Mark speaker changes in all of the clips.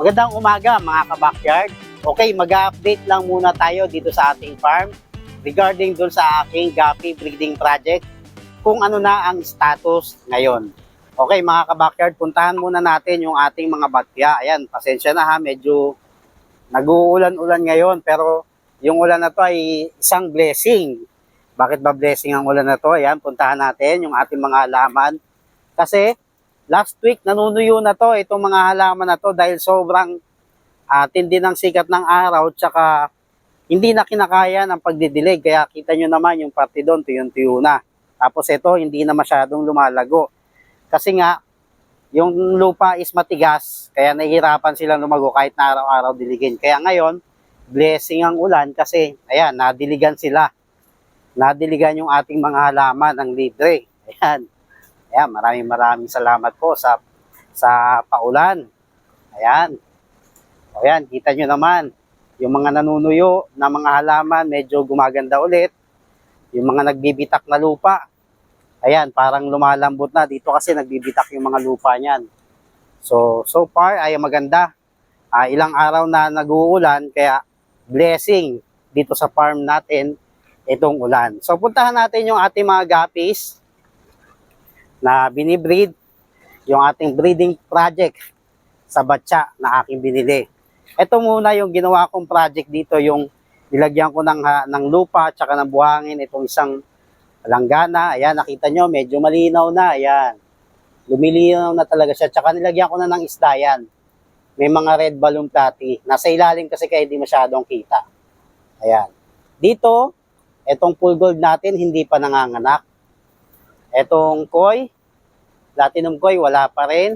Speaker 1: Magandang umaga mga ka-backyard. Okay, mag-update lang muna tayo dito sa ating farm regarding dun sa aking guppy breeding project, kung ano na ang status ngayon. Okay mga ka-backyard, puntahan muna natin yung ating mga batya. Ayan, pasensya na ha, medyo nag-uulan-ulan ngayon, pero yung ulan na to ay isang blessing. Bakit ba blessing ang ulan na to? Ayan, puntahan natin yung ating mga halaman. Kasi last week nanunuyo na to, itong mga halaman na to dahil sobrang tindi ng sikat ng araw, tsaka hindi na kinakaya ng pagdidilig. Kaya kita nyo naman yung parte doon, tuyong-tuyo na. Tapos ito, hindi na masyadong lumalago. Kasi nga, yung lupa is matigas, kaya nahihirapan silang lumago kahit na araw-araw diligin. Kaya ngayon, blessing ang ulan kasi, ayan, nadiligan sila. Nadiligan yung ating mga halaman ng libre. Ayan. Ayan, maraming salamat po sa paulan. Ayan. O yan, kita nyo naman, yung mga nanunuyo na mga halaman, medyo gumaganda ulit. Yung mga nagbibitak na lupa, ayan, parang lumalambot na. Dito kasi nagbibitak yung mga lupa niyan. So far ay maganda. Ilang araw na nag-uulan, kaya blessing dito sa farm natin itong ulan. So puntahan natin yung ating mga guppies na binibreed, yung ating breeding project sa batya na aking binili. Ito muna yung ginawa kong project dito, yung nilagyan ko ng lupa at saka ng buhangin itong isang langgana. Ayan, nakita nyo, medyo malinaw na. Ayan, lumilinaw na talaga siya. Tsaka nilagyan ko na ng isda yan. May mga red balloon platy. Nasa ilalim kasi kaya hindi masyadong kita. Ayan. Dito, itong pool gold natin hindi pa nanganganak. Etong koi, platinum koi, wala pa rin.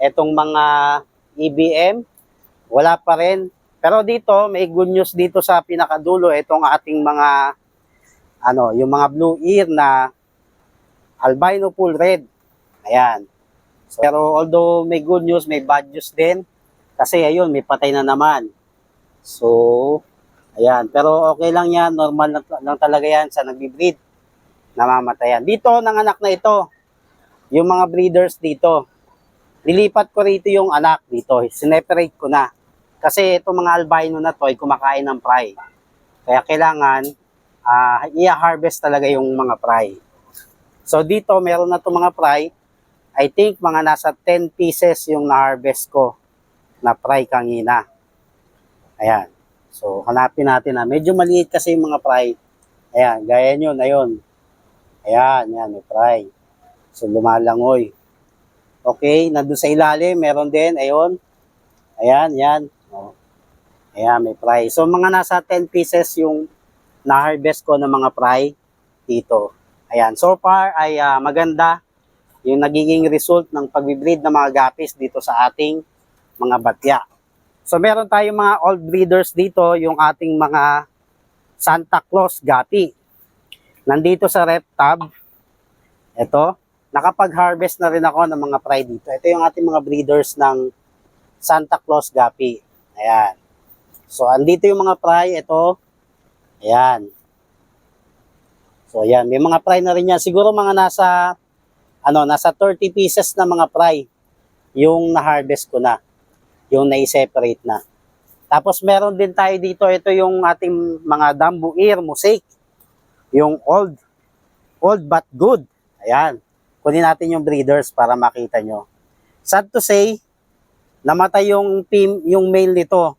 Speaker 1: Etong mga EBM, wala pa rin. Pero dito, may good news dito sa pinakadulo. Itong ating mga, yung mga blue ear na albino pool red. Ayan. So, pero although may good news, may bad news din. Kasi ayun, may patay na naman. So, ayan. Pero okay lang yan. Normal lang talaga yan sa nagbi-breed. Namamatayan. Dito, nanganak na ito. Yung mga breeders dito. Nilipat ko rito yung anak dito. Sineperate ko na. Kasi itong mga albino na to ay kumakain ng fry. Kaya kailangan i-harvest talaga yung mga fry. So dito, meron na itong mga fry. I think mga nasa 10 pieces yung na-harvest ko na fry kanina. Ayan. So hanapin natin na. Medyo maliit kasi yung mga fry. Ayan, gaya nyo na yun. Ayan, yan, may fry. So, lumalangoy. Okay, nandun sa ilalim, meron din, ayun. Ayan, yan. Oh. Ayan, may fry. So, mga nasa 10 pieces yung na-harvest ko ng mga fry dito. Ayan, so far ay maganda yung nagiging result ng pagbibreed ng mga guppies dito sa ating mga batya. So, meron tayong mga old breeders dito, yung ating mga Santa Claus guppy. Nandito sa rep tab, ito, nakapag-harvest na rin ako ng mga fry dito. Ito yung ating mga breeders ng Santa Claus guppy. Ayan. So, andito yung mga fry, ito. Ayan. So, ayan, may mga fry na rin yan. Siguro mga nasa 30 pieces na mga fry yung na-harvest ko na. Yung na-separate na. Tapos, meron din tayo dito, ito yung ating mga Dambu ear mosaic. Yung old but good. Ayan. Kunin natin yung breeders para makita nyo. Sad to say, namatay yung male nito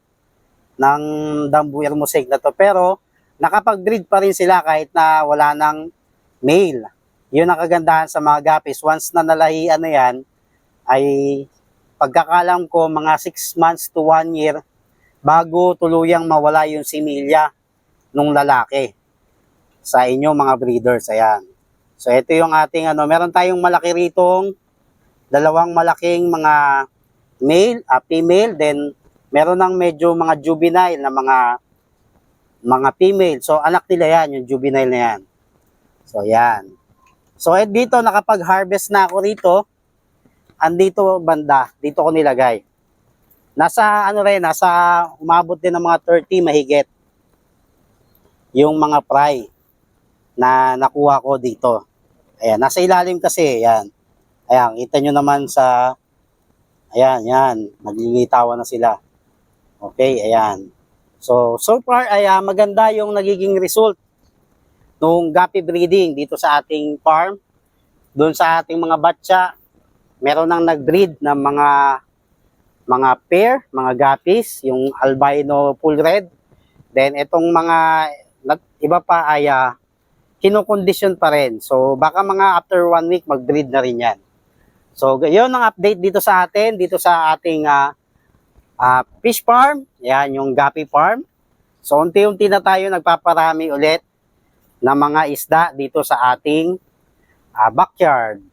Speaker 1: ng Dambu ear mosaic na to. Pero, nakapag-breed pa rin sila kahit na wala ng male. Yun ang kagandahan sa mga guppies. Once na nalahian na yan, ay pagkakalam ko, mga 6 months to 1 year, bago tuluyang mawala yung similya nung lalaki sa inyo mga breeders. Ayan. So ito yung ating meron tayong malaki ritong dalawang malaking mga male, female, then meron ng medyo mga juvenile na mga female. So anak nila yan, yung juvenile na yan. So yan. So dito nakapag-harvest na ako rito. Andito banda, dito ko nilagay. Nasa umabot din ng mga 30 mahigit yung mga fry na nakuha ko dito. Ayan, nasa ilalim kasi, ayan. Ayan, kita nyo naman sa Ayan, yan. Naglilitawan na sila. Okay, ayan. So far ay maganda yung nagiging result nung guppy breeding dito sa ating farm. Doon sa ating mga batcha, meron nang nag-breed ng mga pair, mga guppies, yung albino full red. Then itong mga iba pa ay kinokondisyon pa rin. So baka mga after 1 week mag-breed na rin yan. So yun ang update dito sa atin, dito sa ating fish farm. Yan yung guppy farm. So unti-unti na tayo nagpaparami ulit ng mga isda dito sa ating backyard.